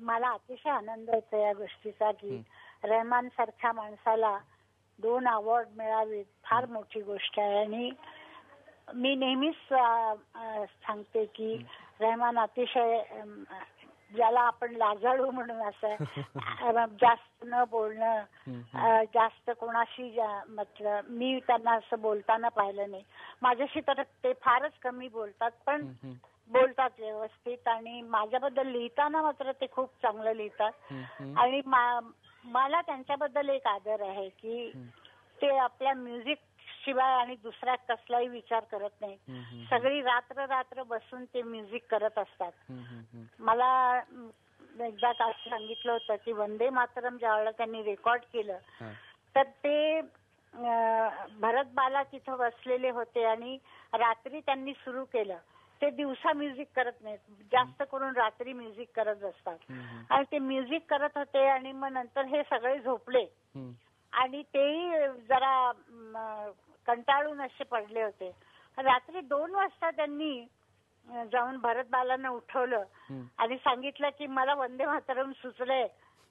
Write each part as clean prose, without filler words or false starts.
मला अतिशय आनंद होतो या गोष्टीचा की रहमान सारख्या माणसाला 2 अवॉर्ड मिळावेत, फार मोठी गोष्ट आहे. आणि मी नेहमीच सांगते की रहमान अतिशय ज्याला आपण लाजाळू म्हणून असं जास्त न बोलणं, जास्त कोणाशी मतलब मी त्यांना असं बोलताना पाहिलं नाही. माझ्याशी तर ते फारच कमी बोलतात, पण बोलतात व्यवस्थित. आणि माझ्याबद्दल लिहिताना मात्र ते खूप चांगलं लिहितात. आणि मला त्यांच्याबद्दल एक आदर आहे की ते आपल्या म्युझिक शिवाय आणि दुसरा कसलाही विचार करत नाही. सगळी रात्र बसून ते म्युझिक करत असतात. मला एकदा काल सांगितलं होतं की वंदे मातरम ज्यावेळेला त्यांनी रेकॉर्ड केलं तर ते भरत बाला तिथं बसलेले होते आणि रात्री त्यांनी सुरू केलं. ते दिवसा म्युझिक करत नाहीत, जास्त करून रात्री म्युझिक करत असतात. आणि ते म्युझिक करत होते आणि मग नंतर हे सगळे झोपले आणि तेही जरा कंटाळून असे पडले होते. रात्री 2 वाजता त्यांनी जाऊन भरत बालांना उठवलं आणि सांगितलं की मला वंदे मातरम सुचलंय,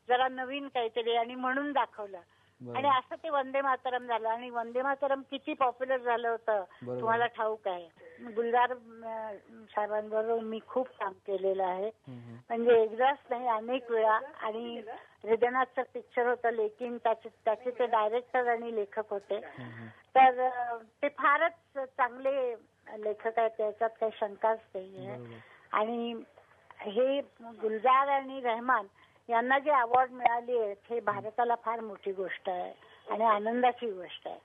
जरा नवीन काहीतरी, आणि म्हणून दाखवलं. आणि असं ते वंदे मातरम झालं. आणि वंदे मातरम किती पॉप्युलर झालं होतं तुम्हाला ठाऊक आहे. गुलजार साहेबांबरोबर मी खूप काम केलेलं आहे, म्हणजे एकदाच नाही अनेक वेळा. आणि हृदयनाथचं पिक्चर होतं लेकिन त्याचे ते डायरेक्टर आणि लेखक होते. तर ते फारच चांगले लेखक आहेत, त्याच्यात काही शंकाच नाहीये. आणि हे गुलजार आणि रहमान यांना जे अवॉर्ड मिळाली आहेत हे भारताला फार मोठी गोष्ट आहे आणि आनंदाची गोष्ट आहे.